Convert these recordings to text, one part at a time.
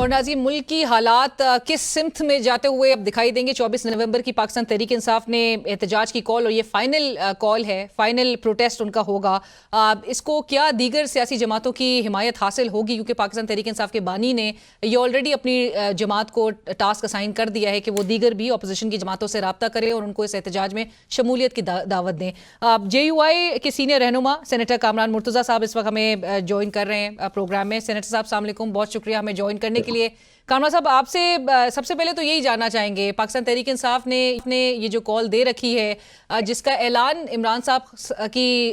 اور ناظرین، ملک کی حالات کس سمت میں جاتے ہوئے اب دکھائی دیں گے۔ 24 نومبر کی پاکستان تحریک انصاف نے احتجاج کی کال، اور یہ فائنل کال ہے، فائنل پروٹیسٹ ان کا ہوگا۔ اس کو کیا دیگر سیاسی جماعتوں کی حمایت حاصل ہوگی؟ کیونکہ پاکستان تحریک انصاف کے بانی نے یہ آلریڈی اپنی جماعت کو ٹاسک اسائن کر دیا ہے کہ وہ دیگر بھی اپوزیشن کی جماعتوں سے رابطہ کریں اور ان کو اس احتجاج میں شمولیت کی دعوت دیں۔ JUI کے سینئر رہنما سینیٹر کامران مرتضیٰ صاحب اس وقت ہمیں جوائن کر رہے ہیں پروگرام میں۔ سینیٹر صاحب السلام علیکم، بہت شکریہ ہمیں جوائن کرنے کے لیے۔ کامران صاحب، آپ سے سب سے پہلے تو یہی جاننا چاہیں گے، پاکستان تحریک انصاف نے یہ جو کال دے رکھی ہے، جس کا اعلان عمران صاحب کی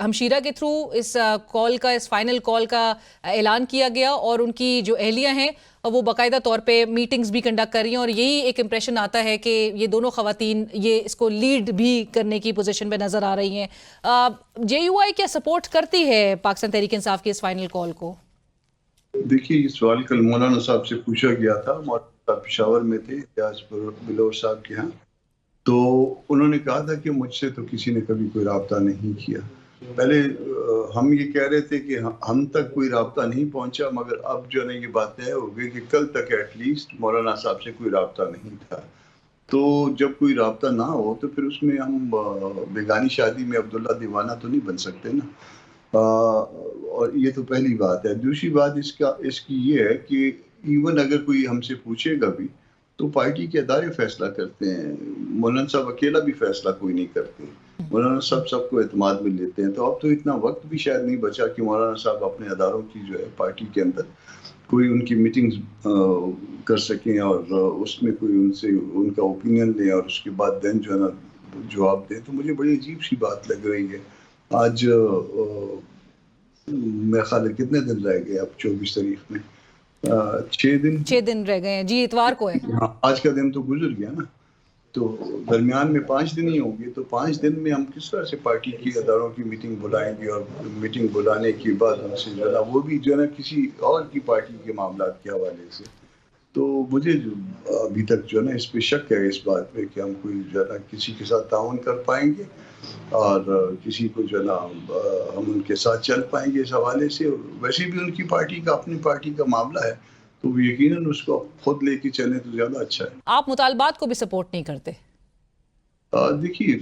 ہمشیرہ کے تھرو اس کال کا، اس فائنل کال کا اعلان کیا گیا، اور ان کی جو اہلیہ ہیں وہ باقاعدہ طور پہ میٹنگز بھی کنڈکٹ کر رہی ہیں، اور یہی ایک امپریشن آتا ہے کہ یہ دونوں خواتین یہ اس کو لیڈ بھی کرنے کی پوزیشن پہ نظر آ رہی ہیں۔ JUI کیا سپورٹ کرتی ہے پاکستان تحریک انصاف کی اس فائنل کال کو؟ دیکھیے، یہ سوال کل مولانا صاحب سے پوچھا گیا تھا، مولانا صاحب پشاور میں تھے احتجاج پر بلور صاحب کے ہاں، تو انہوں نے کہا تھا کہ مجھ سے تو کسی نے کبھی کوئی رابطہ نہیں کیا۔ پہلے ہم یہ کہہ رہے تھے کہ ہم تک کوئی رابطہ نہیں پہنچا، مگر اب جو ہے نا یہ بات طے ہو گئی کہ کل تک ایٹ لیسٹ مولانا صاحب سے کوئی رابطہ نہیں تھا۔ تو جب کوئی رابطہ نہ ہو تو پھر اس میں ہم بیگانی شادی میں عبداللہ دیوانہ تو نہیں بن سکتے نا۔ اور یہ تو پہلی بات ہے۔ دوسری بات اس کی یہ ہے کہ ایون اگر کوئی ہم سے پوچھے گا بھی تو پارٹی کے ادارے فیصلہ کرتے ہیں، مولانا صاحب اکیلا بھی فیصلہ کوئی نہیں کرتے، مولانا صاحب سب کو اعتماد میں لیتے ہیں۔ تو اب تو اتنا وقت بھی شاید نہیں بچا کہ مولانا صاحب اپنے اداروں کی جو ہے پارٹی کے اندر کوئی ان کی میٹنگز کر سکیں اور اس میں کوئی ان سے ان کا اوپینین لیں اور اس کے بعد دین جو ہے نا جواب دیں۔ تو مجھے بڑی عجیب سی بات لگ رہی ہے۔ آج میرے خیال ہے کتنے دن رہ گئے اب 24 تاریخ میں؟ 6 دن رہ گئے ہیں جی، اتوار کو ہے۔ ہاں، آج کا دن تو گزر گیا نا، تو درمیان میں 5 دن ہی ہوں گے۔ تو 5 دن میں ہم کس طرح سے پارٹی کی اداروں کی میٹنگ بلائیں گے، اور میٹنگ بلانے کے بعد ان سے جو ہے نا وہ بھی جو ہے نا کسی اور کی پارٹی کے معاملات کے حوالے سے۔ تو مجھے ابھی تک جو ہے نا اس پہ شک ہے، اس بات پہ کہ ہم کوئی جو ہے نا کسی کے ساتھ تعاون کر پائیں گے اور کسی کو جو ہے نا ہم ان کے ساتھ چل پائیں گے اس حوالے سے۔ اور ویسے بھی ان کی پارٹی کا اپنی پارٹی کا معاملہ ہے، تو وہ یقیناً اس کو خود لے کے چلیں تو زیادہ اچھا ہے۔ آپ مطالبات کو بھی سپورٹ نہیں کرتے؟ دیکھیے،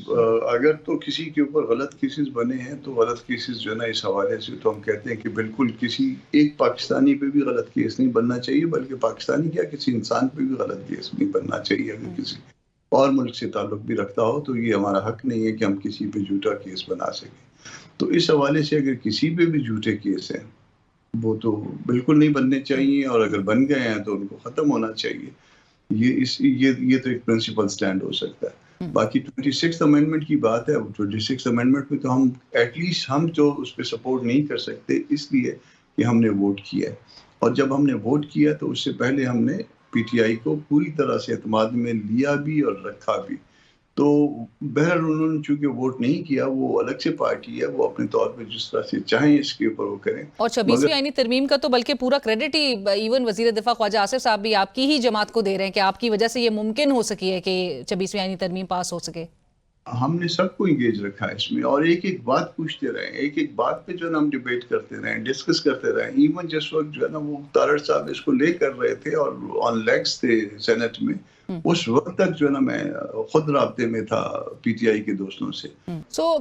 اگر تو کسی کے اوپر غلط کیسز بنے ہیں تو غلط کیسز جو ہے نا اس حوالے سے تو ہم کہتے ہیں کہ بالکل کسی ایک پاکستانی پہ بھی غلط کیس نہیں بننا چاہیے، بلکہ پاکستانی کیا کسی انسان پہ بھی غلط کیس نہیں بننا چاہیے۔ اگر کسی اور ملک سے تعلق بھی رکھتا ہو تو یہ ہمارا حق نہیں ہے کہ ہم کسی پہ جھوٹا کیس بنا سکیں۔ تو اس حوالے سے اگر کسی پہ بھی جھوٹے کیس ہیں وہ تو بالکل نہیں بننے چاہیے، اور اگر بن گئے ہیں تو ان کو ختم ہونا چاہیے۔ یہ تو ایک پرنسپل سٹینڈ ہو سکتا ہے۔ باقی 26 امینڈمنٹ کی بات ہے، 26 امینڈمنٹ میں تو ہم ایٹ لیسٹ ہم جو اس پہ سپورٹ نہیں کر سکتے اس لیے کہ ہم نے ووٹ کیا ہے، اور جب ہم نے ووٹ کیا تو اس سے پہلے ہم نے PTI کو پوری طرح سے اعتماد میں لیا بھی اور رکھا بھی۔ تو بہر انہوں نے چونکہ ووٹ نہیں کیا، وہ الگ سے پارٹی ہے، وہ اپنے طور پہ جس طرح سے چاہیں اس کے اوپر وہ کریں۔ اور 26ویں آئینی ترمیم کا تو بلکہ پورا کریڈٹ ہی ایون وزیر دفاع خواجہ آصف صاحب بھی آپ کی ہی جماعت کو دے رہے ہیں کہ آپ کی وجہ سے یہ ممکن ہو سکی ہے کہ 26ویں آئینی ترمیم پاس ہو سکے۔ ہم نے سب کو انگیج رکھا ہے اس میں، اور ایک ایک بات پوچھتے رہے، ایک ایک بات پہ جو ہے نا ہم ڈیبیٹ کرتے رہے، ڈسکس کرتے رہے۔ ایون جس وقت جو ہے نا وہ تارڑ صاحب اس کو لے کر رہے تھے اور آن لیگز تھے سینٹ میں، اس وقت تک جو ہے نا میں خود رابطے میں تھا PTI کے دوستوں سے۔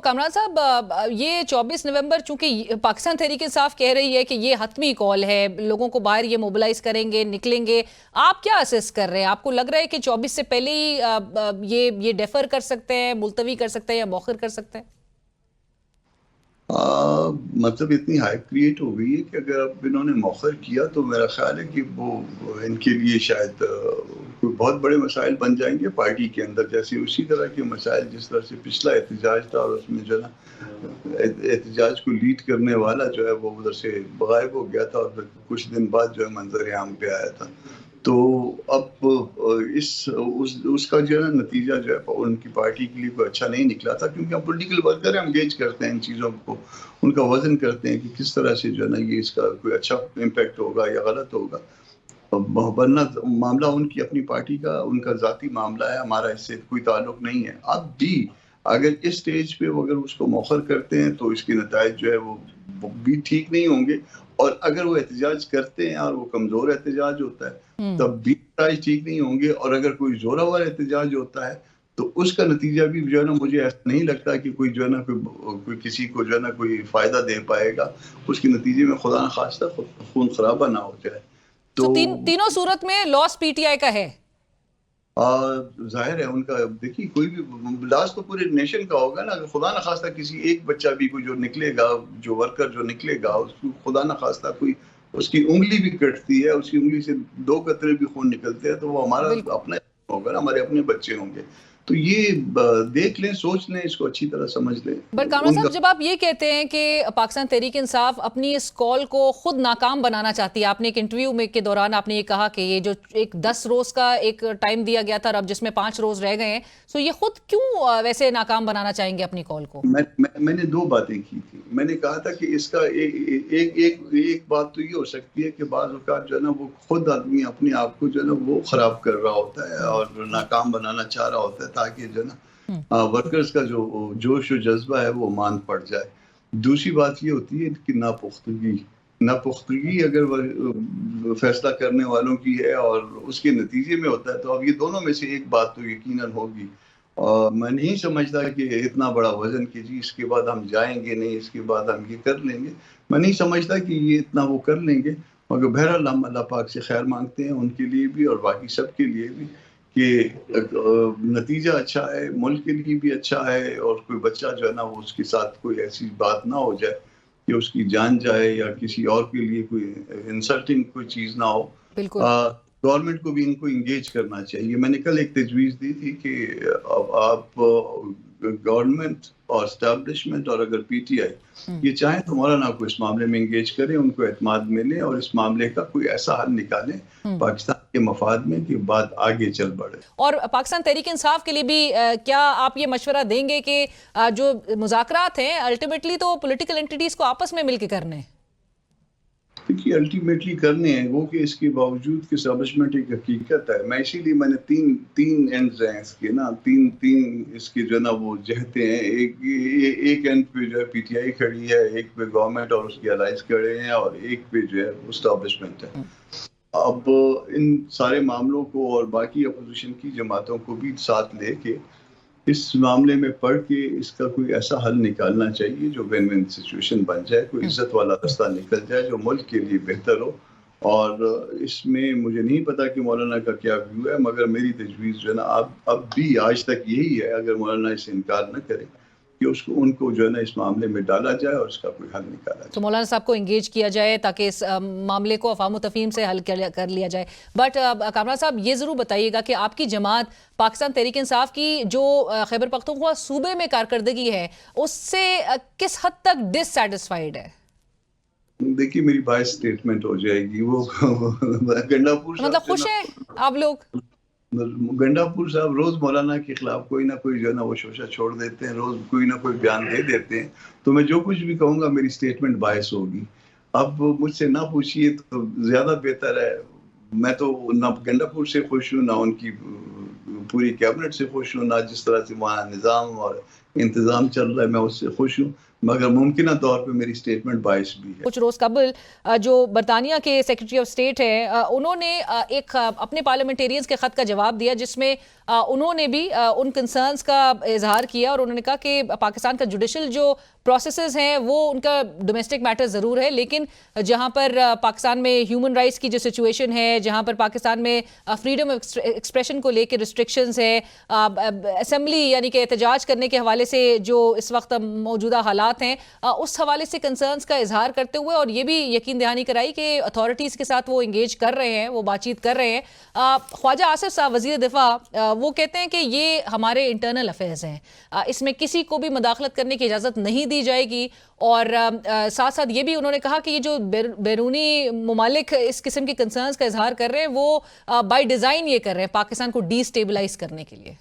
کامران صاحب، یہ 24 نومبر چونکہ پاکستان تحریک انصاف کہہ رہی ہے کہ یہ حتمی کال ہے، لوگوں کو باہر یہ موبلائز کریں گے، نکلیں گے، آپ کیا اسیس کر رہے ہیں؟ آپ کو لگ رہا ہے کہ 24 سے پہلے ہی یہ ڈیفر کر سکتے ہیں، ملتوی کر سکتے ہیں یا مؤخر کر سکتے ہیں؟ مطلب اتنی ہائپ کریٹ ہو گئی ہے کہ اگر اب انہوں نے مؤخر کیا تو میرا خیال ہے کہ وہ ان کے لیے شاید کوئی بہت بڑے مسائل بن جائیں گے پارٹی کے اندر، جیسے اسی طرح کے مسائل جس طرح سے پچھلا احتجاج تھا، اور اس میں جو ہے نا احتجاج کو لیڈ کرنے والا جو ہے وہ ادھر سے غائب ہو گیا تھا، اور پھر کچھ دن بعد جو ہے منظر عام پہ آیا تھا۔ تو اب اس کا جو ہے نا نتیجہ جو ہے ان کی پارٹی کے لیے کوئی اچھا نہیں نکلا تھا، کیونکہ ہم پولیٹیکل ورکر ہیں، ہم گیج کرتے ہیں ان چیزوں کو، ان کا وزن کرتے ہیں کہ کس طرح سے جو ہے نا یہ اس کا کوئی اچھا امپیکٹ ہوگا یا غلط ہوگا۔ ورنہ معاملہ ان کی اپنی پارٹی کا، ان کا ذاتی معاملہ ہے، ہمارا اس سے کوئی تعلق نہیں ہے۔ اب بھی اگر اس سٹیج پہ اگر اس کو مؤخر کرتے ہیں تو اس کے نتائج جو ہے وہ بھی ٹھیک نہیں ہوں گے، اور اگر وہ احتجاج کرتے ہیں اور وہ کمزور احتجاج ہوتا ہے تب بھی نتائج ٹھیک نہیں ہوں گے، اور اگر کوئی زوراور احتجاج ہوتا ہے تو اس کا نتیجہ بھی جو ہے نا مجھے ایسا نہیں لگتا کہ کوئی جو ہے نا کوئی کسی کو جو ہے نا کوئی فائدہ دے پائے گا، اس کے نتیجے میں خدا نخواستہ خون خرابہ نہ ہو جائے. تو تو تینوں صورت میں لاس پی ٹی آئی کا ہے. ظاہر ہے ان کا، دیکھیے کوئی بھی لاس تو پورے نیشن کا ہوگا نا. اگر خدا نخواستہ کسی ایک بچہ بھی کوئی جو نکلے گا، جو ورکر جو نکلے گا، اس کو خدا نخواستہ کوئی اس کی انگلی بھی کٹتی ہے، اس کی انگلی سے 2 قطرے بھی خون نکلتے ہیں، تو وہ ہمارا اپنا ہوگا نا، ہمارے اپنے بچے ہوں گے. تو یہ دیکھ لیں، سوچ لیں، اس کو اچھی طرح سمجھ لیں. بٹ کامران صاحب، جب آپ یہ کہتے ہیں کہ پاکستان تحریک انصاف اپنی اس کال کو خود ناکام بنانا چاہتی ہے، آپ نے ایک انٹرویو میں کے دوران آپ نے یہ کہا کہ یہ جو ایک 10 روز کا ایک ٹائم دیا گیا تھا اور اب جس میں 5 روز رہ گئے ہیں، سو یہ خود کیوں ویسے ناکام بنانا چاہیں گے اپنی کال کو؟ میں نے 2 باتیں کی تھی. میں نے کہا تھا کہ اس کا ایک بات تو یہ ہو سکتی ہے کہ بعض اوقات جو ہے نا وہ خود آدمی اپنے آپ کو جو ہے نا وہ خراب کر رہا ہوتا ہے اور ناکام بنانا چاہ رہا ہوتا ہے تاکہ جو ہے نا ورکرز کا جو جوش و جذبہ ہے وہ مان پڑ جائے. دوسری بات یہ ہوتی ہے کہ ناپختگی اگر فیصلہ کرنے والوں کی ہے اور اس کے نتیجے میں ہوتا ہے تو اب یہ دونوں میں سے ایک بات تو یقیناً ہوگی. میں نہیں سمجھتا کہ اتنا بڑا وزن کہ جی اس کے بعد ہم جائیں گے نہیں، اس کے بعد ہم یہ کر لیں گے. میں نہیں سمجھتا کہ یہ اتنا وہ کر لیں گے، مگر بہرحال ہم اللہ پاک سے خیر مانگتے ہیں ان کے لیے بھی اور باقی سب کے لیے بھی کہ نتیجہ اچھا ہے، ملک کے لیے بھی اچھا ہے، اور کوئی بچہ جو ہے نا وہ اس کے ساتھ کوئی ایسی بات نہ ہو جائے کہ اس کی جان جائے یا کسی اور کے لیے کوئی انسلٹنگ کوئی چیز نہ ہو. بالکل. گورنمنٹ کو بھی ان کو انگیج کرنا چاہیے. میں نے کل ایک تجویز دی تھی کہ آپ گورنمنٹ اور اسٹیبلشمنٹ اور اگر پی ٹی آئی یہ چاہیں تو مولانا کو اس معاملے میں انگیج کریں، ان کو اعتماد میں لیں اور اس معاملے کا کوئی ایسا حل نکالیں پاکستان کے مفاد میں کہ بات آگے چل بڑھے. اور پاکستان تحریک انصاف کے لیے بھی کیا آپ یہ مشورہ دیں گے کہ جو مذاکرات ہیں الٹیمیٹلی تو پولیٹیکل انٹیٹیز کو آپس میں مل کے کرنے ہیں؟ دیکھیے الٹیمیٹلی کرنے ہیں وہ، کہ اس کے باوجود کہ اسٹیبلشمنٹ ایک حقیقت ہے. میں اسی لیے میں نے تین اینڈز ہیں اس کے نا، تین اس کے جو ہے نا وہ جہتے ہیں. ایک اینڈ پہ جو ہے پی ٹی آئی کھڑی ہے، ایک پہ گورنمنٹ اور اس کے الائز کھڑے ہیں، اور ایک پہ جو ہے اسٹیبلشمنٹ ہے. اب ان سارے معاملوں کو اور باقی اپوزیشن کی جماعتوں کو بھی ساتھ لے کے اس معاملے میں پڑھ کے اس کا کوئی ایسا حل نکالنا چاہیے جو وین وین سچویشن بن جائے، کوئی عزت والا رستہ نکل جائے جو ملک کے لیے بہتر ہو. اور اس میں مجھے نہیں پتا کہ مولانا کا کیا ویو ہے، مگر میری تجویز جو ہے نا اب بھی آج تک یہی ہے، اگر مولانا اس سے انکار نہ کرے کہ ان کو جو ہے نا اس معاملے میں ڈالا جائے اور اس کا کوئی حل نکالا جائے. تو مولانا صاحب کو انگیج کیا جائے تاکہ اس معاملے کو افہام و تفہیم سے حل کر لیا جائے. بٹ کامران صاحب یہ ضرور بتائیے گا کہ آپ کی جماعت پاکستان تحریک انصاف کی جو خیبر پختونخوا صوبے میں کارکردگی ہے اس سے کس حد تک ڈس سیٹسفائیڈ ہے؟ دیکھیے میری بائیس سٹیٹمنٹ ہو جائے گی، وہ گنڈا پور مطلب خوش ہیں آپ لوگ؟ گنڈا پور صاحب روز مولانا کے خلاف کوئی نہ کوئی جو ہے نا وہ شوشہ چھوڑ دیتے ہیں، روز کوئی نہ کوئی بیان دے دیتے ہیں. تو میں جو کچھ بھی کہوں گا میری سٹیٹمنٹ باعث ہوگی. اب مجھ سے نہ پوچھیے تو زیادہ بہتر ہے. میں تو نہ گنڈا پور سے خوش ہوں، نہ ان کی پوری کیبنٹ سے خوش ہوں، نہ جس طرح سے وہاں نظام اور انتظام چل رہا ہے میں اس سے خوش ہوں، مگر ممکنہ طور پہ میری سٹیٹمنٹ باعث بھی ہے. کچھ روز قبل جو برطانیہ کے سیکرٹری آف اسٹیٹ ہیں انہوں نے ایک اپنے پارلیمنٹیرینز کے خط کا جواب دیا جس میں انہوں نے بھی ان کنسرنز کا اظہار کیا، اور انہوں نے کہا کہ پاکستان کا جوڈیشل جو پروسیسز ہیں وہ ان کا ڈومیسٹک میٹر ضرور ہے، لیکن جہاں پر پاکستان میں ہیومن رائٹس کی جو سچویشن ہے، جہاں پر پاکستان میں فریڈم آف ایکسپریشن کو لے کے ریسٹرکشنز ہے، اسمبلی یعنی کہ احتجاج کرنے کے حوالے سے جو اس وقت موجودہ حالات ہیں اس حوالے سے کنسرنز کا اظہار کرتے ہوئے، اور یہ بھی یقین دہانی کرائی کہ اتھارٹیز کے ساتھ وہ انگیج کر رہے ہیں، وہ بات چیت کر رہے ہیں. خواجہ آصف صاحب وزیر دفاع وہ کہتے ہیں کہ یہ ہمارے انٹرنل افیئرز ہیں، اس میں کسی کو بھی مداخلت کرنے کی اجازت نہیں دی جائے گی. اور ساتھ ساتھ یہ بھی انہوں نے کہا کہ یہ جو بیرونی ممالک اس قسم کے کنسرنز کا اظہار کر رہے ہیں وہ بائی ڈیزائن یہ کر رہے ہیں پاکستان کو ڈی اسٹیبلائز کرنے کے لیے.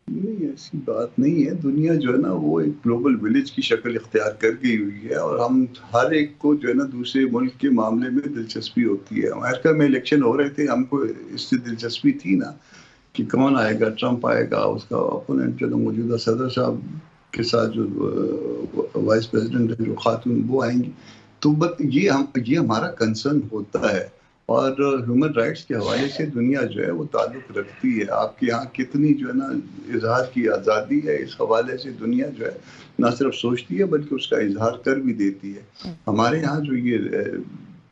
نہیں ایسی بات نہیں ہے. دنیا جو ہے نا وہ ایک گلوبل ولیج کی شکل اختیار کر گئی ہوئی ہے، اور ہم ہر ایک کو جو ہے نا دوسرے ملک کے معاملے میں دلچسپی ہوتی ہے. امریکہ میں الیکشن ہو رہے تھے، ہم کو اس سے دلچسپی تھی نا کہ کون آئے گا، ٹرمپ آئے گا، اس کا اپوننٹ جو موجودہ صدر صاحب کے ساتھ جو وائس پریزیڈنٹ ہے جو خاتون وہ آئیں گی. تو یہ ہمارا کنسرن ہوتا ہے. اور ہیومن رائٹس کے حوالے سے دنیا جو ہے وہ تعلق رکھتی ہے. آپ کے یہاں کتنی جو ہے نا اظہار کی آزادی ہے, اس حوالے سے دنیا جو ہے نہ صرف سوچتی ہے بلکہ اس کا اظہار کر بھی دیتی ہے. ہمارے یہاں جو یہ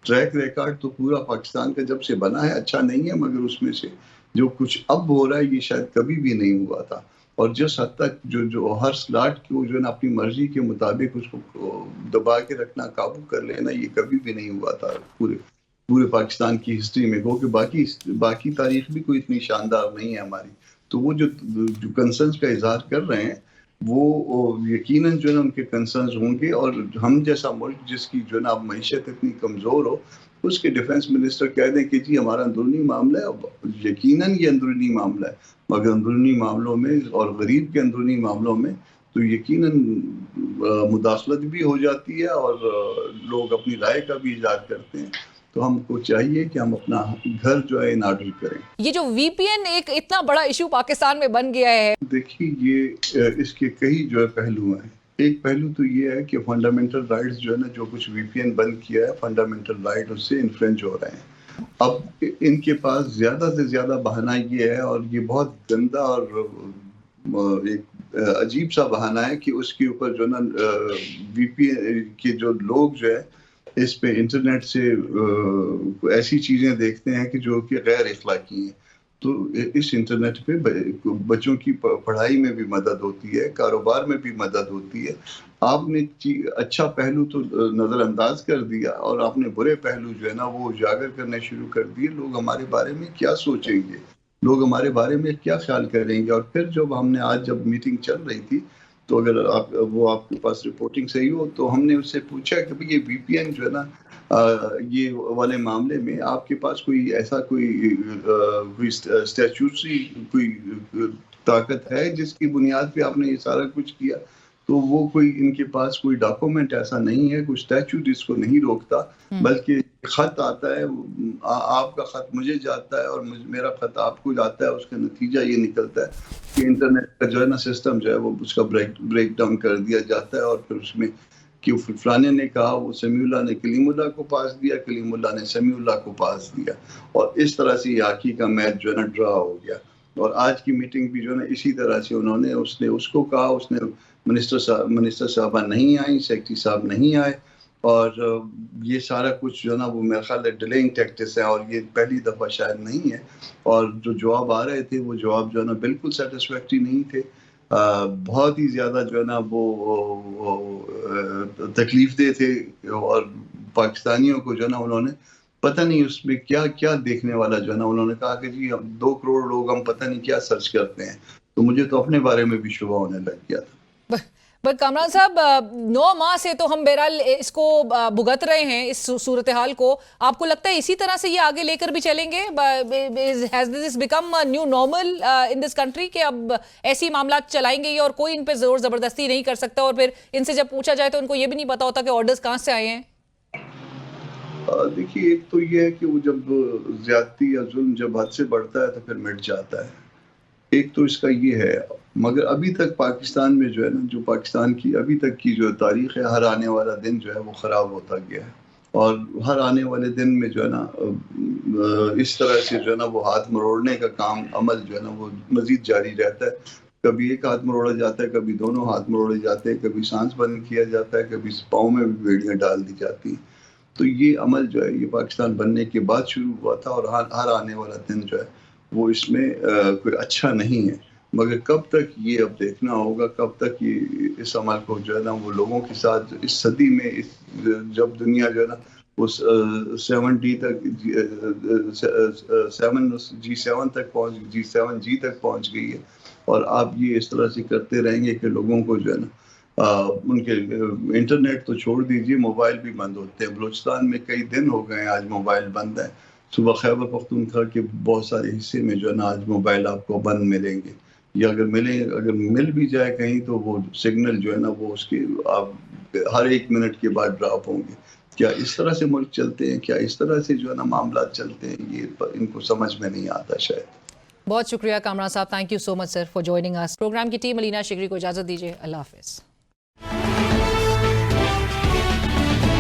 ٹریک ریکارڈ تو پورا پاکستان کا جب سے بنا ہے اچھا نہیں ہے, مگر اس میں سے جو کچھ اب ہو رہا ہے یہ شاید کبھی بھی نہیں ہوا تھا. اور جس حد تک جو ہر سلاٹ کو جو ہے نا اپنی مرضی کے مطابق اس کو دبا کے رکھنا, قابو کر لینا, یہ کبھی بھی نہیں ہوا تھا پورے پاکستان کی ہسٹری میں. کیونکہ باقی تاریخ بھی کوئی اتنی شاندار نہیں ہے ہماری. تو وہ جو کنسرنز کا اظہار کر رہے ہیں وہ یقیناً جو ہے نا ان کے کنسرنز ہوں گے. اور ہم جیسا ملک جس کی جو ہے نا معیشت اتنی کمزور ہو, اس کے ڈیفنس منسٹر کہہ دیں کہ جی ہمارا اندرونی معاملہ ہے. یقیناً یہ اندرونی معاملہ ہے, مگر اندرونی معاملوں میں اور غریب کے اندرونی معاملوں میں تو یقیناً مداخلت بھی ہو جاتی ہے اور لوگ اپنی رائے کا بھی اظہار کرتے ہیں. تو ہم کو چاہیے کہ ہم اپنا گھر جو ہے ان آرڈر کریں. یہ جو وی پی این ایک اتنا بڑا ایشو پاکستان میں بن گیا ہے, دیکھیے یہ اس کے کئی جو ہے پہلو ہیں. ایک پہلو تو یہ ہے کہ فنڈامنٹل رائٹس جو ہے نا, جو کچھ وی پی این بند کیا ہے فنڈامنٹل رائٹ اس سے انفرنج ہو رہے ہیں. اب ان کے پاس زیادہ سے زیادہ بہانہ یہ ہے, اور یہ بہت گندا اور ایک عجیب سا بہانہ ہے کہ اس کے اوپر جو نا وی پی این کے جو لوگ جو ہے اس پہ انٹرنیٹ سے ایسی چیزیں دیکھتے ہیں کہ جو کہ غیر اخلاقی ہیں. تو اس انٹرنیٹ پہ بچوں کی پڑھائی میں بھی مدد ہوتی ہے, کاروبار میں بھی مدد ہوتی ہے. آپ نے اچھا پہلو تو نظر انداز کر دیا اور آپ نے برے پہلو جو ہے نا وہ اجاگر کرنے شروع کر دیے. لوگ ہمارے بارے میں کیا سوچیں گے, لوگ ہمارے بارے میں کیا خیال کریں گے. اور پھر جب میٹنگ چل رہی تھی تو اگر آپ کے پاس رپورٹنگ صحیح ہو تو ہم نے اس سے پوچھا کہ یہ وی پی این جو ہے نا یہ والے معاملے میں آپ کے پاس کوئی ایسا کوئی اسٹیچوٹری کوئی طاقت ہے جس کی بنیاد پہ آپ نے یہ سارا کچھ کیا. تو وہ ان کے پاس کوئی ڈاکومنٹ ایسا نہیں ہے, کوئی اسٹیچوٹ اس کو نہیں روکتا, بلکہ خط آتا ہے, آپ کا خط مجھے جاتا ہے اور میرا خط آپ کو جاتا ہے. اس کا نتیجہ یہ نکلتا ہے کہ انٹرنیٹ کا جو ہے نا سسٹم جو ہے وہ اس کا بریک ڈاؤن کر دیا جاتا ہے. اور پھر اس میں کہ فلانے نے کہا, وہ سمیع اللہ نے کلیم اللہ کو پاس دیا, کلیم اللہ نے سمیع اللہ کو پاس دیا, اور اس طرح سے یہ ہاکی کا میچ جو ہے نا ڈرا ہو گیا. اور آج کی میٹنگ بھی جو ہے نا اسی طرح سے اس نے اس کو کہا, اس نے منسٹر صاحبہ نہیں آئیں, سیکرٹری صاحب نہیں آئے, اور یہ سارا کچھ جو ہے نا وہ میرا خیال ہے ڈیلیئنگ ٹیکٹس ہے, اور یہ پہلی دفعہ شاید نہیں ہے. اور جو جواب آ رہے تھے وہ جواب جو ہے نا بالکل سیٹسفیکٹری نہیں تھے, بہت ہی زیادہ جو ہے نا وہ تکلیف دہ تھے. اور پاکستانیوں کو جو ہے نا انہوں نے پتہ نہیں اس میں کیا کیا دیکھنے والا جو ہے نا انہوں نے کہا کہ جی ہم 2 کروڑ لوگ ہم پتہ نہیں کیا سرچ کرتے ہیں. تو مجھے تو اپنے بارے میں بھی شبہ ہونے لگ گیا تھا. بٹ کامران صاحب 9 ماہ سے تو ہم بہرحال اس کو بھگت رہے ہیں اس صورتحال کو. آپ کو لگتا ہے اسی طرح سے یہ آگے لے کر بھی چلیں گے؟ Has this become new normal in this country کہ اب ایسی معاملات چلائیں گے اور کوئی ان پہ زور زبردستی نہیں کر سکتا, اور پھر ان سے جب پوچھا جائے تو ان کو یہ بھی نہیں پتا ہوتا کہ آرڈرز کہاں سے آئے ہیں؟ دیکھیے ایک تو یہ ہے کہ وہ جب زیادتی یا ظلم جب حد سے بڑھتا ہے تو پھر مٹ جاتا ہے. ایک تو اس کا یہ ہے, مگر ابھی تک پاکستان میں جو ہے نا جو پاکستان کی ابھی تک کی جو تاریخ ہے, ہر آنے والا دن جو ہے وہ خراب ہوتا گیا ہے. اور ہر آنے والے دن میں جو ہے نا اس طرح سے جو ہے نا وہ ہاتھ مروڑنے کا عمل جو ہے نا وہ مزید جاری رہتا ہے. کبھی ایک ہاتھ مروڑا جاتا ہے, کبھی دونوں ہاتھ مروڑے جاتے ہیں, کبھی سانس بند کیا جاتا ہے, کبھی پاؤں میں بھی بیڑیاں ڈال دی جاتی ہیں. تو یہ عمل جو ہے یہ پاکستان بننے کے بعد شروع ہوا تھا, اور ہر آنے والا دن جو ہے وہ اس میں کوئی اچھا نہیں ہے. مگر کب تک یہ اب دیکھنا ہوگا, کب تک یہ اس عمل کو جو ہے نا وہ لوگوں کے ساتھ اس صدی میں جب دنیا جو ہے نا وہ 7D تک G7 تک پہنچ گئی ہے. اور آپ یہ اس طرح سے کرتے رہیں گے کہ لوگوں کو جو ہے نا ان کے انٹرنیٹ تو چھوڑ دیجیے, موبائل بھی بند ہوتے ہیں. بلوچستان میں کئی دن ہو گئے ہیں آج موبائل بند ہے. صبح خیبر پختونخوا کے بہت سارے حصے میں جو ہے نا آج موبائل آپ کو بند ملیں گے, یا اگر مل بھی جائے کہیں تو وہ سگنل جو ہے نا وہ اس کے آپ ہر 1 منٹ کے بعد ڈراپ ہوں گے. کیا اس طرح سے ملک چلتے ہیں؟ کیا اس طرح سے جو ہے نا معاملات چلتے ہیں؟ یہ ان کو سمجھ میں نہیں آتا شاید. بہت شکریہ کامران صاحب, thank you so much sir for joining us. Programme کی ٹیم علینا شگری کو اجازت دیجیے, اللہ حافظ.